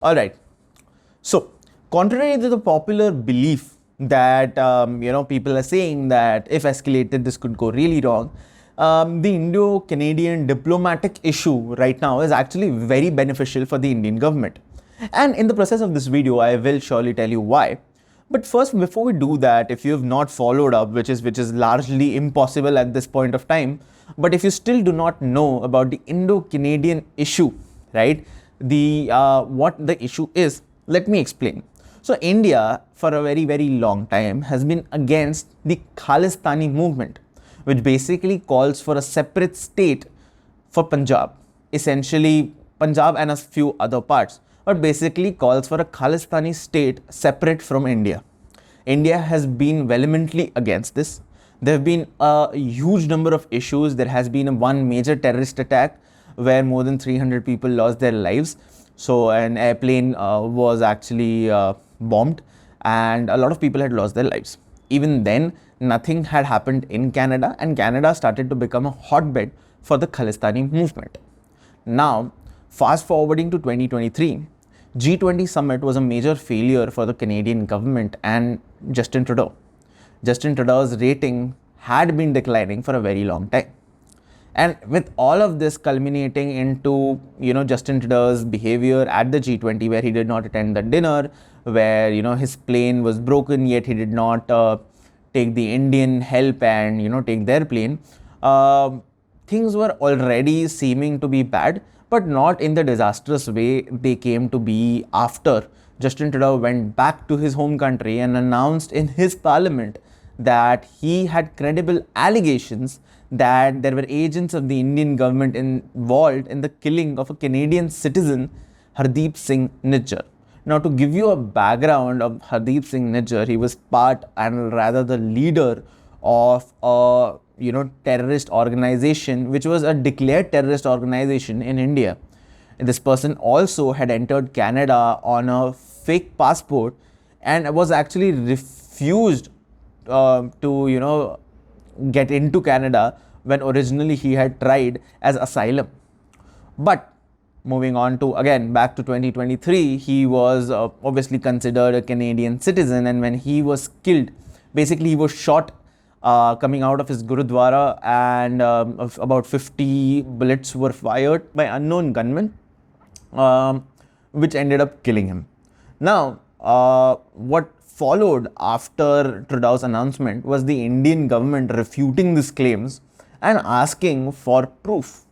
All right. So, contrary to the popular belief that people are saying that if escalated, this could go really wrong. The Indo-Canadian diplomatic issue right now is actually very beneficial for the Indian government. And in the process of this video, I will surely tell you why. But first, before we do that, if you have not followed up, which is largely impossible at this point of time, but if you still do not know about the Indo-Canadian issue, right? What the issue is, let me explain. So India, for a very long time, has been against the Khalistani movement, which basically calls for a separate state for Punjab, essentially Punjab and a few other parts, but basically calls for a Khalistani state separate from India. India has been vehemently against this. There have been a huge number of issues. There has been one major terrorist attack where more than 300 people lost their lives. So an airplane was actually bombed and a lot of people had lost their lives. Even then, nothing had happened in Canada, and Canada started to become a hotbed for the Khalistani movement. Now, fast forwarding to 2023, G20 summit was a major failure for the Canadian government and Justin Trudeau. Justin Trudeau's rating had been declining for a very long time. And with all of this culminating into, Justin Trudeau's behavior at the G20, where he did not attend the dinner, where, his plane was broken, yet he did not take the Indian help and, take their plane, things were already seeming to be bad, but not in the disastrous way they came to be after Justin Trudeau went back to his home country and announced in his parliament that he had credible allegations that there were agents of the Indian government involved in the killing of a Canadian citizen, Hardeep Singh Nijjar. Now, to give you a background of Hardeep Singh Nijjar, he was part and rather the leader of a terrorist organization, which was a declared terrorist organization in India. And this person also had entered Canada on a fake passport and was actually refused to get into Canada when originally he had tried as asylum. But moving on to, again, back to 2023, he was obviously considered a Canadian citizen, and when he was killed, basically he was shot coming out of his Gurudwara, and about 50 bullets were fired by unknown gunmen, which ended up killing him. Now, what followed after Trudeau's announcement was the Indian government refuting these claims and asking for proof.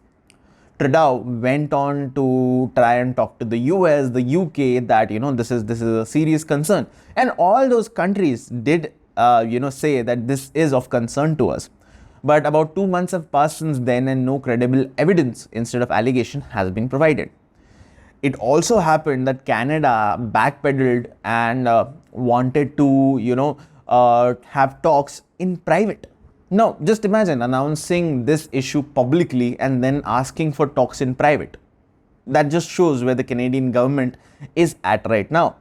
Trudeau went on to try and talk to the US, the UK, that this is a serious concern, and all those countries did say that this is of concern to us. But about 2 months have passed since then, and no credible evidence instead of allegation has been provided. It also happened that Canada backpedaled and wanted to have talks in private. Now, just imagine announcing this issue publicly and then asking for talks in private. That just shows where the Canadian government is at right now.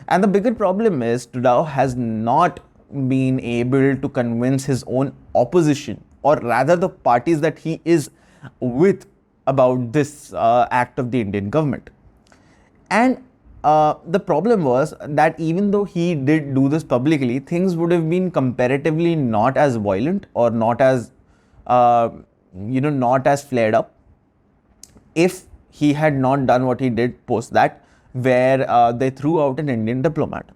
And the bigger problem is Trudeau has not been able to convince his own opposition, or rather the parties that he is with, about this act of the Indian government. And the problem was that even though he did do this publicly, things would have been comparatively not as violent or not as not as flared up if he had not done what he did post that, where they threw out an Indian diplomat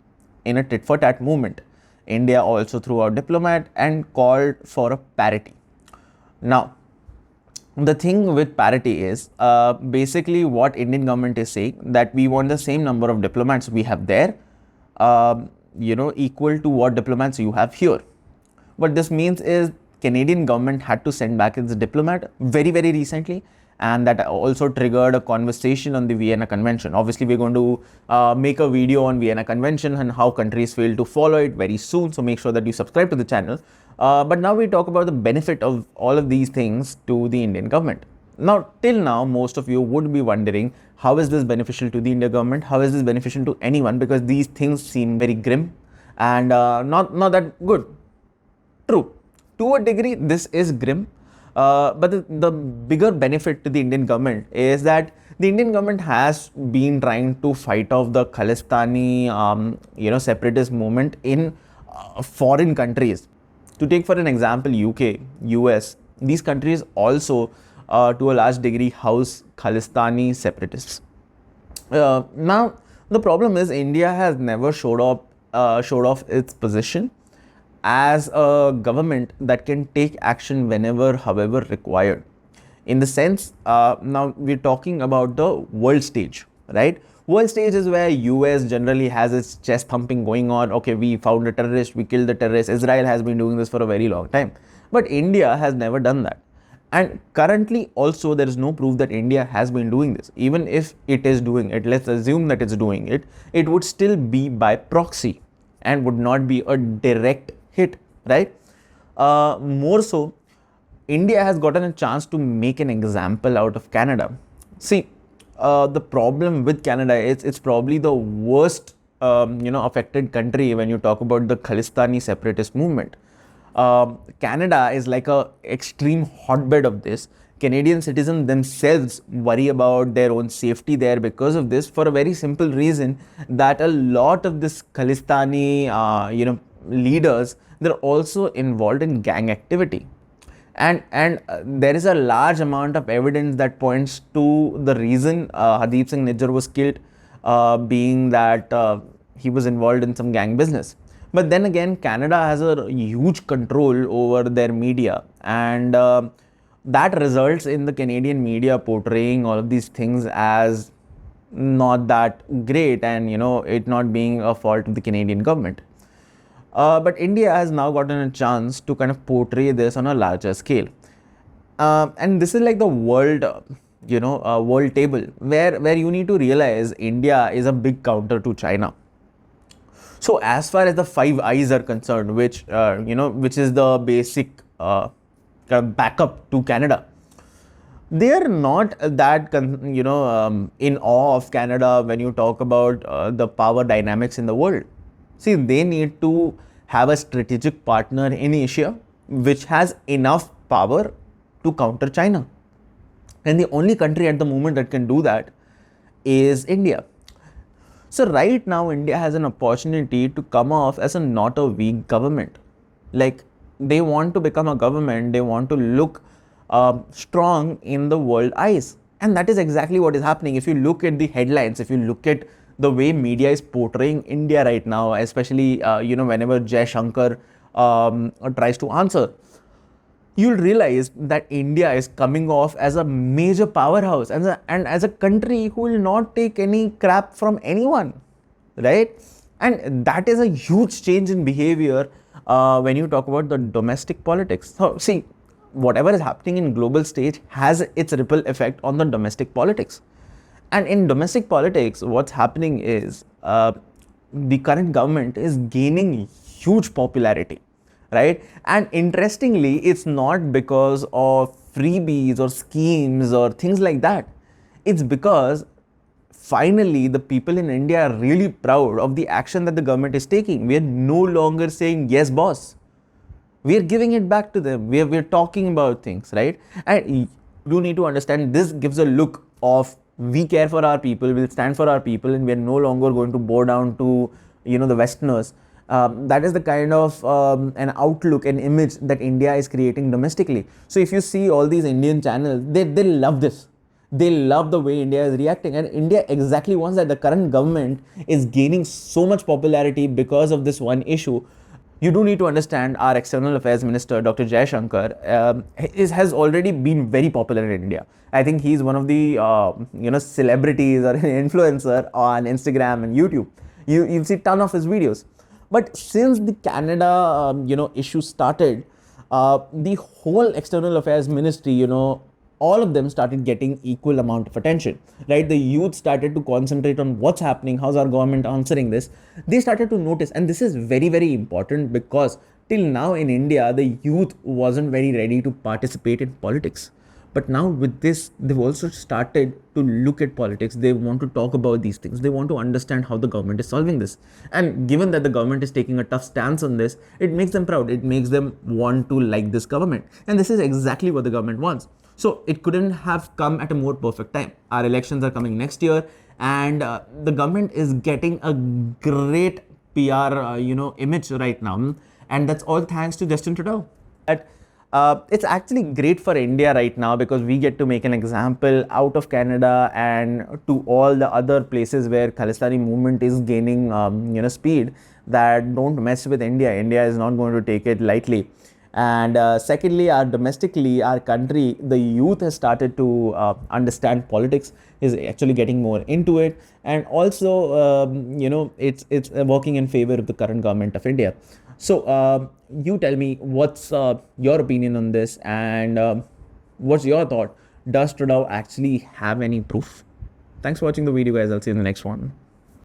in a tit-for-tat movement. India also threw out diplomat and called for a parity. Now, the thing with parity is basically what Indian government is saying, that we want the same number of diplomats we have there, equal to what diplomats you have here. What this means is Canadian government had to send back its diplomat very recently, and that also triggered a conversation on the Vienna Convention. Obviously, we're going to make a video on Vienna Convention and how countries fail to follow it very soon, so make sure that you subscribe to the channel. But now we talk about the benefit of all of these things to the Indian government. Now, till now, most of you would be wondering, how is this beneficial to the Indian government? How is this beneficial to anyone? Because these things seem very grim and not that good. True, to a degree, this is grim. But the bigger benefit to the Indian government is that The Indian government has been trying to fight off the Khalistani, separatist movement in foreign countries. To take for an example, UK, US, these countries also, to a large degree, house Khalistani separatists. Now, the problem is India has never showed off its position as a government that can take action whenever, however required. In the sense, now we're talking about the world stage, right? World stage is where US generally has its chest thumping going on. Okay, we found a terrorist, we killed the terrorist. Israel has been doing this for a very long time. But India has never done that. And currently also there is no proof that India has been doing this. Even if it is doing it, let's assume that it's doing it, it would still be by proxy and would not be a direct hit, right? More so, India has gotten a chance to make an example out of Canada. See, the problem with Canada is it's probably the worst, affected country when you talk about the Khalistani separatist movement. Canada is like a extreme hotbed of this. Canadian citizens themselves worry about their own safety there because of this, for a very simple reason that a lot of this Khalistani, leaders, they're also involved in gang activity. And there is a large amount of evidence that points to the reason Hardeep Singh Nijjar was killed, being that he was involved in some gang business. But then again, Canada has a huge control over their media, and that results in the Canadian media portraying all of these things as not that great, and it not being a fault of the Canadian government. But India has now gotten a chance to kind of portray this on a larger scale. And this is like the world, world table where you need to realize India is a big counter to China. So as far as the Five Eyes are concerned, which is the basic kind of backup to Canada, they are not that in awe of Canada when you talk about the power dynamics in the world. See, they need to have a strategic partner in Asia which has enough power to counter China. And the only country at the moment that can do that is India. So right now, India has an opportunity to come off as a not a weak government. Like, they want to become a government, they want to look strong in the world eyes. And that is exactly what is happening. If you look at the headlines, if you look at the way media is portraying India right now, especially, whenever Jai Shankar tries to answer, you'll realize that India is coming off as a major powerhouse and as a country who will not take any crap from anyone, right? And that is a huge change in behavior when you talk about the domestic politics. So, see, whatever is happening in global stage has its ripple effect on the domestic politics. And in domestic politics, what's happening is the current government is gaining huge popularity, right? And interestingly, it's not because of freebies or schemes or things like that. It's because finally the people in India are really proud of the action that the government is taking. We are no longer saying, yes, boss. We are giving it back to them. We're talking about things, right? And you need to understand, this gives a look of we care for our people, we'll stand for our people, and we're no longer going to bow down to, the Westerners. That is the kind of an outlook, an image that India is creating domestically. So if you see all these Indian channels, they love this. They love the way India is reacting, and India exactly wants that. The current government is gaining so much popularity because of this one issue. You do need to understand our External Affairs Minister, Dr. Jai Shankar, has already been very popular in India. I think he's one of the celebrities or an influencer on Instagram and YouTube. You'll see a ton of his videos. But since the Canada issue started, the whole External Affairs Ministry, all of them started getting equal amount of attention, right? The youth started to concentrate on what's happening, how's our government answering this. They started to notice, and this is very, very important, because till now in India, the youth wasn't very ready to participate in politics. But now with this, they've also started to look at politics. They want to talk about these things. They want to understand how the government is solving this. And given that the government is taking a tough stance on this, it makes them proud. It makes them want to like this government. And this is exactly what the government wants. So it couldn't have come at a more perfect time. Our elections are coming next year, and the government is getting a great PR, image right now, and that's all thanks to Justin Trudeau. That it's actually great for India right now because we get to make an example out of Canada and to all the other places where Khalistani movement is gaining, speed. That don't mess with India. India is not going to take it lightly. And secondly, domestically, our country, the youth has started to understand politics, is actually getting more into it, and also, it's working in favor of the current government of India. So, you tell me what's your opinion on this, and what's your thought? Does Trudeau actually have any proof? Thanks for watching the video, guys. I'll see you in the next one.